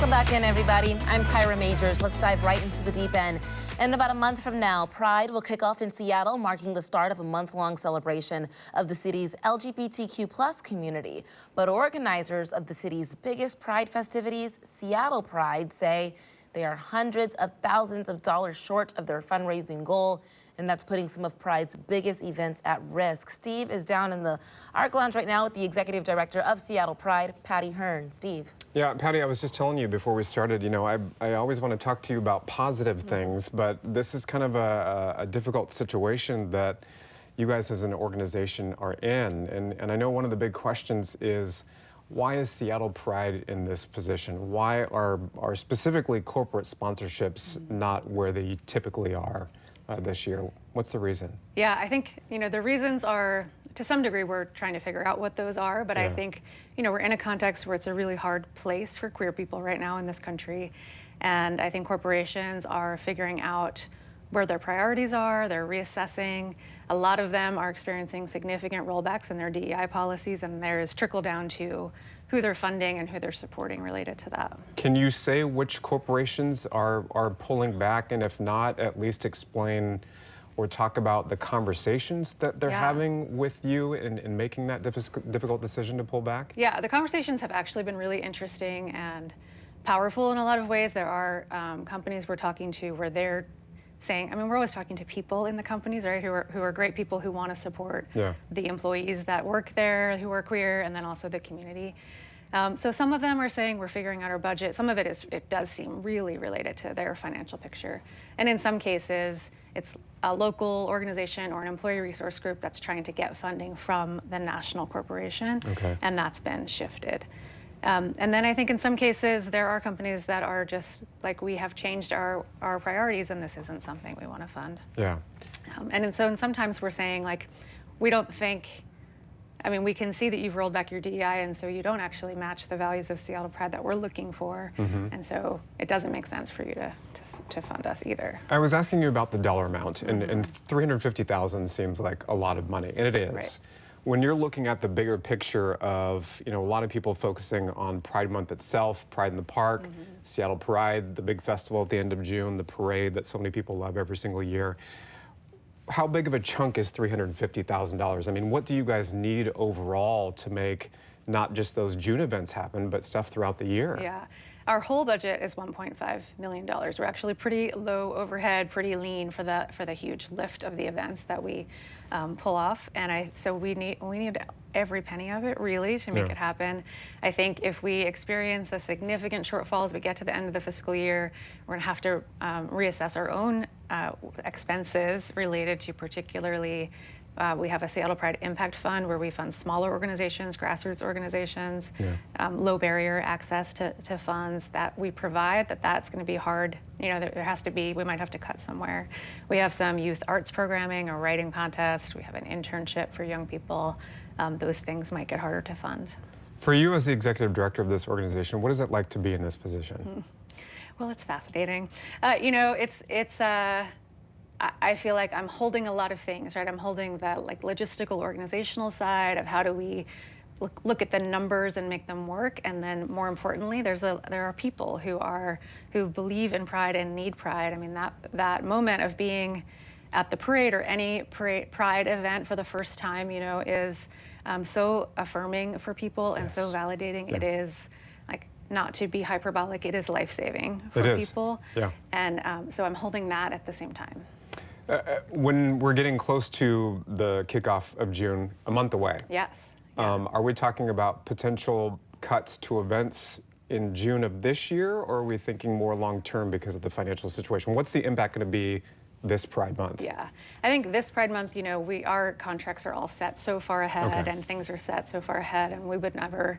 Welcome back in, everybody. I'm Tyra Majors. Let's dive right into the deep end. In about a month from now, Pride will kick off in Seattle, marking the start of a month-long celebration of the city's LGBTQ+ community. But organizers of the city's biggest Pride festivities, Seattle Pride, say they are hundreds of thousands of dollars short of their fundraising goal, and that's putting some of Pride's biggest events at risk. Steve is down in the Art Lounge right now with the executive director of Seattle Pride, Patty Hearn. Steve. Yeah, Patty, I was just telling you before we started, I always want to talk to you about positive things, but this is kind of a difficult situation that you guys as an organization are in. And I know one of the big questions is, why is Seattle Pride in this position? Why are specifically corporate sponsorships not where they typically are this year? What's the reason? Yeah, I think, the reasons are, to some degree, we're trying to figure out what those are, but I think, we're in a context where it's a really hard place for queer people right now in this country. And I think corporations are figuring out where their priorities are, they're reassessing. A lot of them are experiencing significant rollbacks in their DEI policies, and there's trickle down to who they're funding and who they're supporting related to that. Can you say which corporations are pulling back, and if not, at least explain or talk about the conversations that they're having with you in making that difficult decision to pull back? Yeah, the conversations have actually been really interesting and powerful in a lot of ways. There are companies we're talking to where they're saying, we're always talking to people in the companies, right, who are great people who want to support the employees that work there, who are queer, and then also the community. So some of them are saying we're figuring out our budget. Some of it does seem really related to their financial picture. And in some cases, it's a local organization or an employee resource group that's trying to get funding from the national corporation, and that's been shifted. And then I think in some cases, there are companies that are just like, we have changed our priorities and this isn't something we want to fund. Yeah. And sometimes we're saying, like, we don't think, we can see that you've rolled back your DEI, and so you don't actually match the values of Seattle Pride that we're looking for. And so it doesn't make sense for you to fund us either. I was asking you about the dollar amount, and $350,000 seems like a lot of money, and it is. Right. When you're looking at the bigger picture of, a lot of people focusing on Pride Month itself, Pride in the Park, Seattle Pride, the big festival at the end of June, the parade that so many people love every single year, how big of a chunk is $350,000? What do you guys need overall to make not just those June events happen, but stuff throughout the year? Yeah. Our whole budget is $1.5 million. We're actually pretty low overhead, pretty lean for the huge lift of the events that we pull off. And so we need every penny of it, really, to make it happen. I think if we experience a significant shortfall as we get to the end of the fiscal year, we're going to have to reassess our own expenses related to particularly we have a Seattle Pride Impact Fund where we fund smaller organizations, grassroots organizations, low barrier access to funds that we provide, that's going to be hard. There has to be, we might have to cut somewhere. We have some youth arts programming, a writing contest. We have an internship for young people. Those things might get harder to fund. For you as the executive director of this organization, what is it like to be in this position? Well, it's fascinating. I feel like I'm holding a lot of things, right? I'm holding the logistical organizational side of how do we look at the numbers and make them work, and then more importantly, there are people who believe in Pride and need Pride. That moment of being at the parade or any Pride event for the first time, is so affirming for people and so validating. It is, not to be hyperbolic, it is life-saving for people. And so I'm holding that at the same time. When we're getting close to the kickoff of June, a month away. Yes. Are we talking about potential cuts to events in June of this year, or are we thinking more long-term because of the financial situation? What's the impact going to be this Pride Month? Yeah, I think this Pride Month, our contracts are all set so far ahead, and things are set so far ahead, and we would never,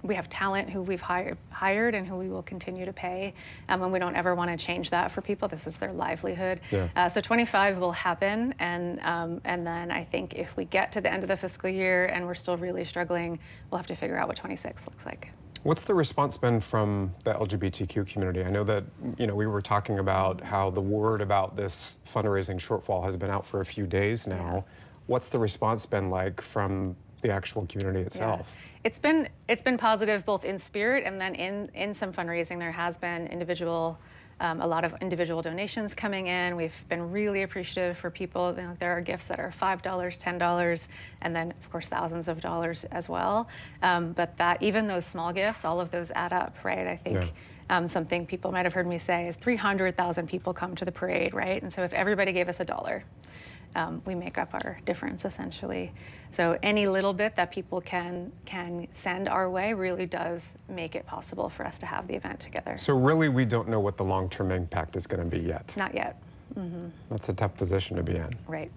we have talent who we've hired and who we will continue to pay, and we don't ever want to change that for people. This is their livelihood. So 25 will happen, and then I think if we get to the end of the fiscal year and we're still really struggling, we'll have to figure out what 26 looks like. What's the response been from the LGBTQ community? I know that, we were talking about how the word about this fundraising shortfall has been out for a few days now. What's the response been like from the actual community itself? Yeah. It's been positive both in spirit and then in some fundraising. There has been a lot of individual donations coming in. We've been really appreciative for people. You know, there are gifts that are $5, $10, and then of course thousands of dollars as well. But that even those small gifts, all of those add up, right? I think something people might have heard me say is 300,000 people come to the parade, right? And so if everybody gave us $1, we make up our difference essentially. So any little bit that people can send our way really does make it possible for us to have the event together. So really we don't know what the long-term impact is going to be yet. Not yet. Mm-hmm. That's a tough position to be in. Right.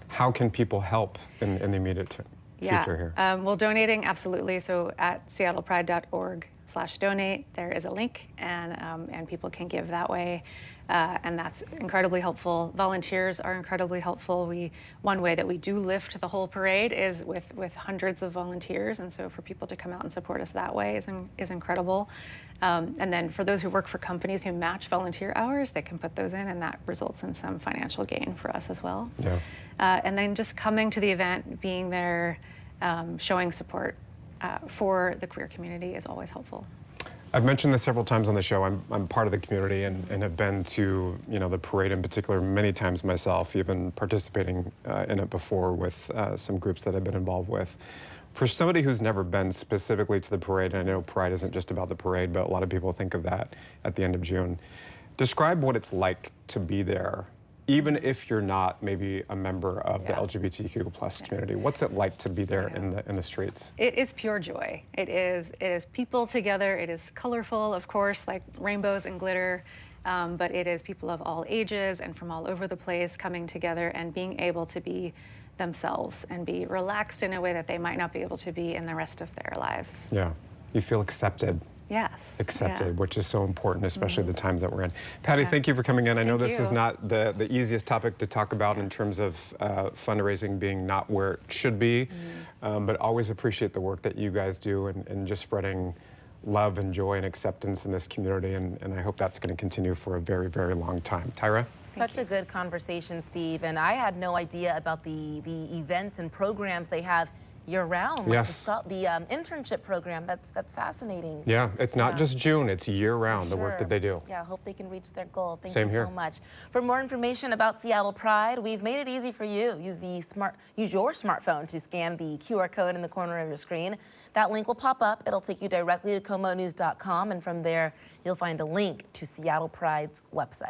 How can people help in the immediate future here? Well, donating, absolutely. So at seattlepride.org/donate, there is a link, and people can give that way. And that's incredibly helpful. Volunteers are incredibly helpful. One way that we do lift the whole parade is with hundreds of volunteers, and so for people to come out and support us that way is incredible. And then for those who work for companies who match volunteer hours, they can put those in, and that results in some financial gain for us as well. Yeah. And then just coming to the event, being there, showing support for the queer community is always helpful. I've mentioned this several times on the show. I'm part of the community and have been to the parade in particular many times myself, even participating in it before with some groups that I've been involved with. For somebody who's never been specifically to the parade, and I know Pride isn't just about the parade, but a lot of people think of that at the end of June. Describe what it's like to be there, even if you're not maybe a member of the LGBTQ plus community. What's it like to be there in the streets? It is pure joy. It is people together. It is colorful, of course, like rainbows and glitter, but it is people of all ages and from all over the place coming together and being able to be themselves and be relaxed in a way that they might not be able to be in the rest of their lives. Yeah, you feel accepted. Yes. Accepted, which is so important, especially the times that we're in. Patty, thank you for coming in. I know this is not the easiest topic to talk about in terms of fundraising being not where it should be, but always appreciate the work that you guys do and just spreading love and joy and acceptance in this community, and I hope that's going to continue for a very, very long time. Tyra? Such a good conversation, Steve, and I had no idea about the events and programs they have year-round. Yes. The internship program, that's fascinating. Yeah, it's not just June, it's year-round, the work that they do. Yeah, I hope they can reach their goal. Thank Same you here. so much. For more information about Seattle Pride, we've made it easy for you. Use your smartphone to scan the QR code in the corner of your screen. That link will pop up. It'll take you directly to KOMOnews.com, and from there, you'll find a link to Seattle Pride's website.